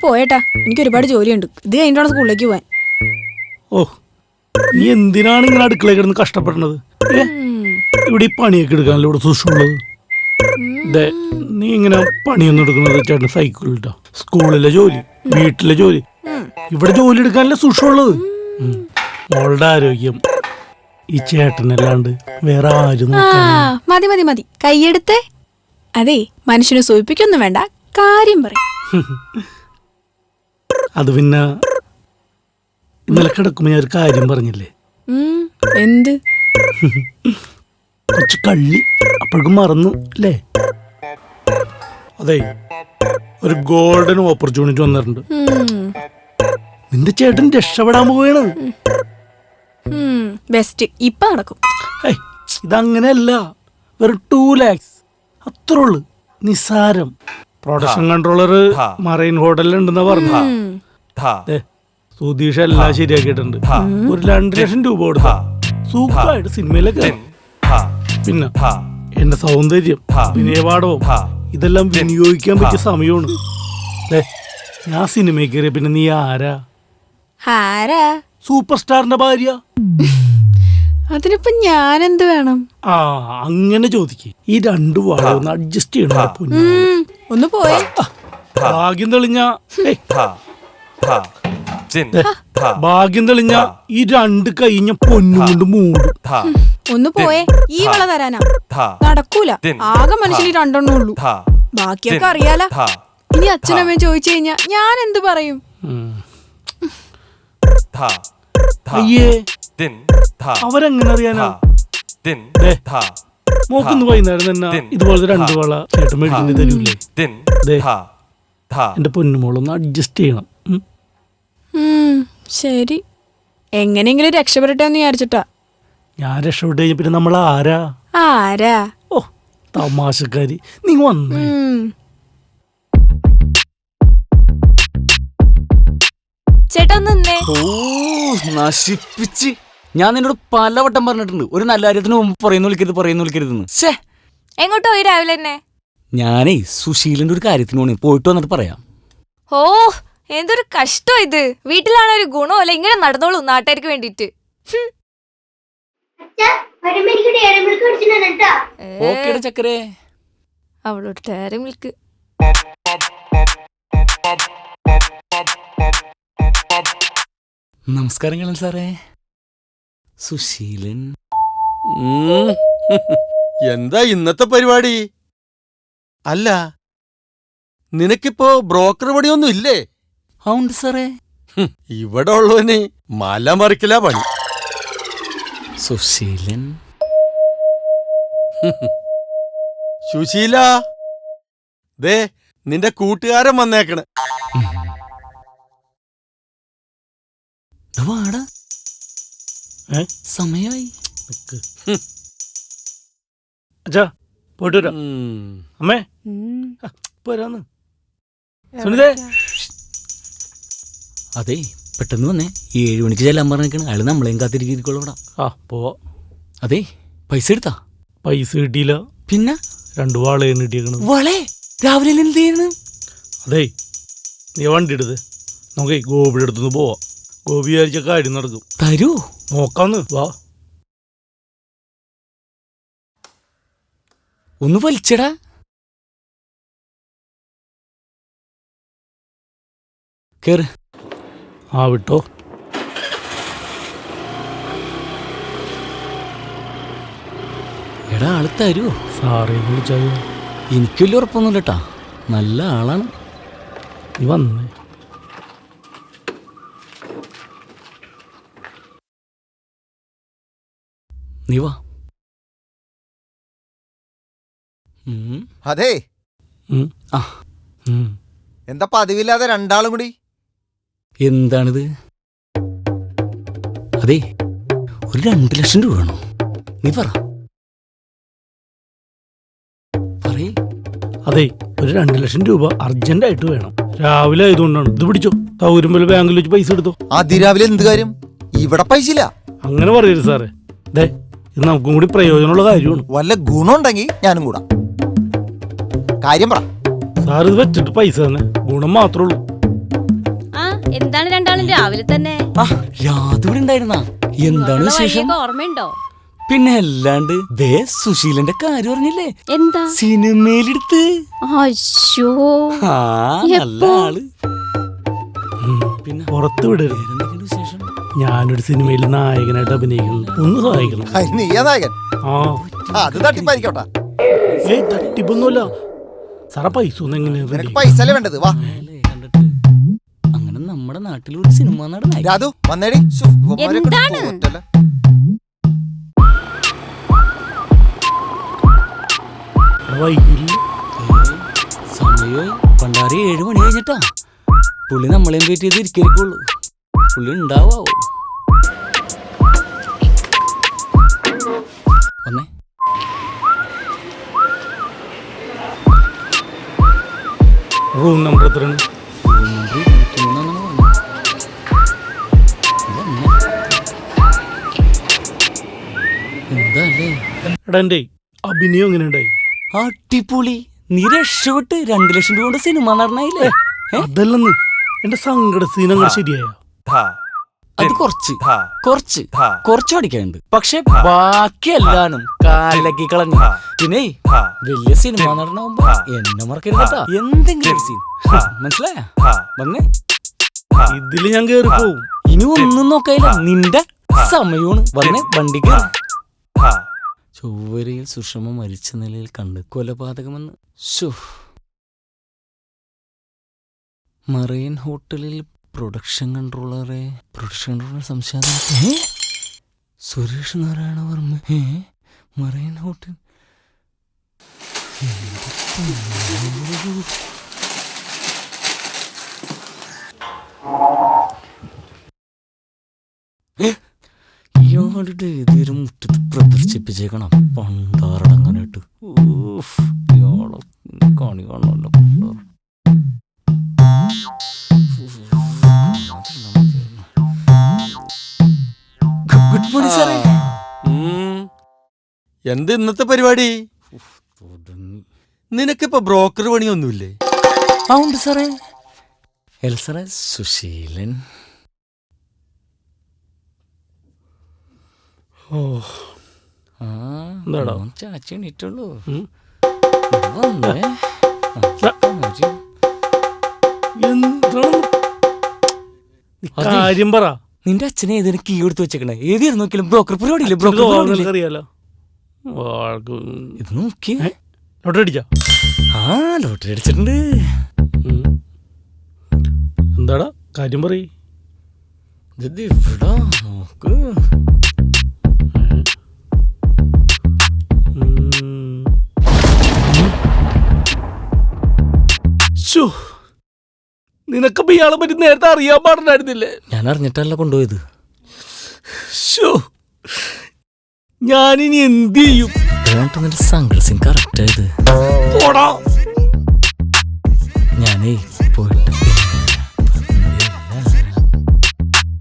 പോയേട്ടാ, എനിക്ക് ഒരുപാട് ജോലിയുണ്ട്. ഇത് കഴിഞ്ഞിട്ടാണ് സ്കൂളിലേക്ക് പോവാൻ. ഓ, നീ എന്തിനാണ് ഇങ്ങനെ അടുക്കളയിൽ കിടന്ന് കഷ്ടപ്പെടുന്നത്? ഇവിടെ ഈ പണിയൊക്കെ എടുക്കാനല്ലോ ഇവിടെ സൂക്ഷിച്ചുള്ളത്. നീ ഇങ്ങനെ പണിയൊന്നും എടുക്കുന്നത് ചേട്ടൻ സൈക്കിളിട്ടാ. സ്കൂളിലെ ജോലി, വീട്ടിലെ ജോലി, ഇവിടെ ജോലി എടുക്കാനല്ലേ സൂക്ഷിച്ചുള്ളത്. മോളുടെ ആരോഗ്യം ഈ ചേട്ടനല്ലാണ്ട് വേറെ ആരും. മതി മതി മതി, കൈയെടുത്തേ. അതെ, മനുഷ്യനെ സൂചിപ്പിക്കൊന്നും വേണ്ട, കാര്യം പറയും. അത് പിന്നെ ഇന്നലെ കിടക്കുമ്പോ ഞാൻ ഒരു കാര്യം പറഞ്ഞില്ലേ? എന്ത്? കുറച്ച് കള്ളി അപ്പോഴേക്കും മറന്നു അല്ലേ? അതെ, ഒരു ഗോൾഡൻ ഓപ്പർച്യൂണിറ്റി വന്നിട്ടുണ്ട്. നിന്റെ ചേട്ടൻ രക്ഷപ്പെടാൻ പോവാണ്. ബെസ്റ്റ്, ഇപ്പൊ നടക്കും. ഇതങ്ങനെയല്ല, വെറും 2 lakhs അത്രേ ഉള്ളു, നിസ്സാരം. പ്രൊഡക്ഷൻ കൺട്രോളർ മറൈൻ ഹോട്ടലിലുണ്ടെന്നാ പറഞ്ഞു. സുധീഷ് എല്ലാം ശരിയാക്കിയിട്ടുണ്ട്. ഒരു 2 ലക്ഷം രൂപ കൊടുത്ത സൂപ്പറായിട്ട് സിനിമയിലൊക്കെ. പിന്നെ എന്റെ സൗന്ദര്യം, വിനയപാടവും ഇതെല്ലാം വിനിയോഗിക്കാൻ പറ്റിയ സമയമാണ്. ഞാൻ സിനിമയിൽ കയറിയ പിന്നെ നീ ആരാ? സൂപ്പർ സ്റ്റാറിന്റെ ഭാര്യ. അതിനിപ്പോ ഞാൻ എന്ത് വേണം? അങ്ങനെ ചോദിക്ക്. ഈ 2 വാഴ ഒന്ന് അഡ്ജസ്റ്റ് ചെയ്യണം. ഒന്ന് പോയേ. ഭാഗ്യം തെളിഞ്ഞ ഭാഗ്യം തെളിഞ്ഞ ഈ 2 കൈ ഞാൻ പൊന്നുകൊണ്ട് മൂടും. ഒന്ന് പോയേ, ഈ വള തരാനാ നടക്കൂല. ആകെ മനുഷ്യന് 2 എണ്ണേ ഉള്ളൂ, ബാക്കിയൊക്കെ അറിയാലോ. ഇനി അച്ഛനമ്മയും ചോദിച്ചു കഴിഞ്ഞാ ഞാൻ എന്ത് പറയും? അയ്യേ, അവരെങ്ങനെ അറിയാനാ? മോക്കൊന്ന് വൈകുന്നേരം തന്നെ ഇതുപോലത്തെ 2 വള ചേട്ടൻ മേടിച്ചു തരൂലേ? എന്റെ പൊന്നുമോളൊന്ന് അഡ്ജസ്റ്റ് ചെയ്യണം. ശരി, എങ്ങനെയെങ്കിലും രക്ഷപ്പെടട്ടെ എന്ന് വിചാരിച്ചിട്ടാ. ഞാൻ രക്ഷപ്പെട്ട് കഴിഞ്ഞ പിന്നെ നമ്മൾ ആരാ? ഓ, തമാശക്കാരി. നീ വന്നേ. ചേട്ടാ നിന്നേ. ഓ, നശിപ്പിച്ച്. ഞാൻ നിന്നോട് പലവട്ടം പറഞ്ഞിട്ടുണ്ട്, ഒരു നല്ല കാര്യത്തിന് മുമ്പ് പറയുന്നു വിളിക്കരുതെന്ന്. എങ്ങോട്ടോ ഈ രാവിലെ തന്നെ? ഞാനേ സുശീലിന്റെ ഒരു കാര്യത്തിന് പോണേ, പോയിട്ട് വന്നിട്ട് പറയാം. ഓ, എന്തൊരു കഷ്ടം ഇത്. വീട്ടിലാണ് ഒരു ഗുണമല്ല, ഇങ്ങനെ നടന്നോളൂ നാട്ടുകാർക്ക് വേണ്ടിട്ട്. ചക്കരേ, അവളോട് ഡയറി മിൽക്ക്. നമസ്കാരം സാറേ. സുശീലൻ. എന്താ ഇന്നത്തെ പരിപാടി? അല്ല, നിനക്കിപ്പോ ബ്രോക്കർ പണിയൊന്നും ഇല്ലേ? ഉണ്ട് സാറേ. ഇവിടെ ഉള്ളവന് മല മറിക്കല പണി. സുശീലൻ. സുശീല, ദേ നിന്റെ കൂട്ടുകാരൻ വന്നേക്കണ്. വാടാ, സമയായി. അച്ഛാ, പോയിട്ട് വരാം. അമ്മേ, പോരാന്ന്. സുനിതേ, അതെ, പെട്ടെന്ന് വന്നേ. 7 മണിക്ക് ചെല്ലാൻ പറഞ്ഞേക്കണ്. അയാൾ നമ്മളെയും കാത്തിരിക്കോളൂടാ. പോവാ. അതെ, പൈസ എടുത്താ? പൈസ കിട്ടിയില്ല. പിന്നെ 2 വാളയാണ് കിട്ടിയേക്കണത്. വളേ രാവിലെ എന്ത് ചെയ്യുന്നു? അതെ, നീ വണ്ടി എടുത്ത് നമുക്ക് ഗോപിയുടെ അടുത്തുനിന്ന് പോവാ. ഗോപി വിചാരിച്ച കാര്യം നടക്കും. തരൂ, നോക്കാന്ന്. വാ, ഒന്ന് വലിച്ചടാ. കേറ്. വിട്ടോ. എടാ, ആള് തരുവോ? സാറേ വിളിച്ചായോ? എനിക്ക് വലിയ ഉറപ്പൊന്നുമില്ലട്ടാ, നല്ല ആളാണ്. നീ വന്നേ. നീ വാ. അതെ, എന്താ പതിവില്ലാതെ 2 കൂടി? എന്താണിത്? അതെ, ഒരു 2 ലക്ഷം രൂപ വേണോ? നീ പറ. അതെ, ഒരു 2 ലക്ഷം രൂപ അർജന്റായിട്ട് വേണം. രാവിലെ ആയതുകൊണ്ടാണ്. ഇത് പിടിച്ചോ, സൗകര്യം ബാങ്കിൽ വെച്ച് പൈസ എടുത്തോ. അതിരാവിലെ എന്ത് കാര്യം? ഇവിടെ പൈസ ഇല്ല. അങ്ങനെ പറയരുത് സാറേ. ഇത് നമുക്കും കൂടി പ്രയോജനമുള്ള കാര്യമാണ്. വല്ല ഗുണമുണ്ടെങ്കിൽ ഞാനും കൂടാ. കാര്യം പറ സാർ. ഇത് വെച്ചിട്ട് പൈസ തന്നെ, ഗുണം മാത്രമേ ഉള്ളൂ. എന്താണ് രണ്ടാളും രാവിലെ തന്നെ? രാധൂടെ ഉണ്ടായിരുന്ന എന്താണ് വിശേഷം? വഴിയൊക്കെ ഓർമ്മയുണ്ടോ? പിന്നെ അല്ലാണ്ട് ദേ സുശീലന്റെ കാര്യം പറഞ്ഞില്ലേ? എന്താ? സിനിമയിലെടുത്ത്. അശ്ശോ, നല്ല ആള്. പിന്നെ പുറത്ത് വിടരുത്. വേറെന്തൊക്കെയുണ്ട് വിശേഷം? ഞാനൊരു സിനിമയിൽ നായകനായിട്ട് അഭിനയിക്കുന്നു, ഒന്ന് സഹായിക്കണം. നീയാ നായകൻ? അത് തട്ടിപ്പായിരിക്കോട്ടാ. ഏയ് തട്ടിപ്പൊന്നുമല്ല സാറേ, പൈസ ഒന്നും നിനക്ക് എങ്ങനെയാ? പൈസ അല്ലേ വേണ്ടത്? വാ കണ്ടിട്ട് അങ്ങനെ നമ്മുടെ നാട്ടിലൊരു സിനിമ നടനായി. രാധു വന്നേടി. എന്താണ്? വൈകില്ല. സമയമായി പണ്ടാറി 7 മണി കഴിഞ്ഞിട്ടാ. പുള്ളി നമ്മളെയും വെയിറ്റ് ചെയ്ത് ഇരിക്കുള്ളൂ. പുള്ളി ഉണ്ടാവോ? വന്നേ. റൂം നമ്പർ എത്രയാണ്? എന്താല്ലേ എടാ, എൻ്റെ അഭിനയം എങ്ങനെ ഉണ്ടായി? അടിപൊളി. നീ രക്ഷപ്പെട്ട് 2 ലക്ഷം രൂപ കൊണ്ട് സിനിമ നടനായില്ലേ? അതല്ലെന്ന്, എന്റെ സങ്കട സീനങ്ങൾ ശരിയായ? അത് കുറച്ച് പഠിക്കാനുണ്ട്. പക്ഷെ ബാക്കി എല്ലാനും കാലക്കി കളഞ്ഞു. പിന്നെ വലിയ സിനിമ നടനാവുമ്പോ എന്നെ മറക്കരുതട്ടാ. എന്തെങ്കിലും ഒരു സീൻ മനസ്സിലായ? വന്നേ. ഇതില് ഞാൻ കേറി പോവും. ഇനി ഒന്നും നോക്കായില്ല, നിന്റെ സമയമാണ്. വന്നേ, വണ്ടി കയറി. ചൊവ്വരയിൽ സുഷമ മരിച്ച നിലയിൽ കണ്ട് കൊലപാതകമെന്ന്. മറൈൻ ഹോട്ടലിൽ പ്രൊഡക്ഷൻ കൺട്രോളർ സംശയം. സുരേഷ് നാരായണ വർമ്മ. Marine hotel. ഇയാളുടെ ഇതൊരു മുറ്റത്ത് പ്രദർശിപ്പിച്ചേക്കണം. പണ്ടാറടങ്ങാനായിട്ട് ഇയാളെ കാണി കാണല്ലോ. ഗുഡ് മോർണിംഗ് സാറേ. എന്ത് ഇന്നത്തെ പരിപാടി? നിനക്കിപ്പോ ബ്രോക്കർ പണിയൊന്നുമില്ലേ? ഉണ്ട് സാറേ. എൽ സാറേ, സുശീലൻ. എന്താടാ? ചാച്ചി എണീറ്റുള്ളൂ. കാര്യം പറ. നിന്റെ അച്ഛനെ ഏതൊരു കീ എടുത്ത് വെച്ചേക്കണേ? ഏതായിരുന്നു നോക്കിയാലും ബ്രോക്കർ പരിപാടിയില്ലേ? ബ്രോക്കർ അറിയാലോ. ഇത് നോക്കി. ലോട്ടറി അടിച്ചാ? ലോട്ടറി അടിച്ചിട്ടുണ്ട്. എന്താടാ കാര്യം പറയ്. ഇത് ഇവിടെ നോക്ക്. നിനക്കപ്പോ ഇയാളെ പറ്റി നേരത്തെ അറിയാൻ പാടില്ലായിരുന്നില്ലേ? ഞാൻ അറിഞ്ഞിട്ടല്ല കൊണ്ടുപോയത്. ഞാനിനി എന്ത് ചെയ്യും? നിന്റെ സങ്കടം കറക്റ്റ് ആയത്. ഞാനേ പോയിട്ട്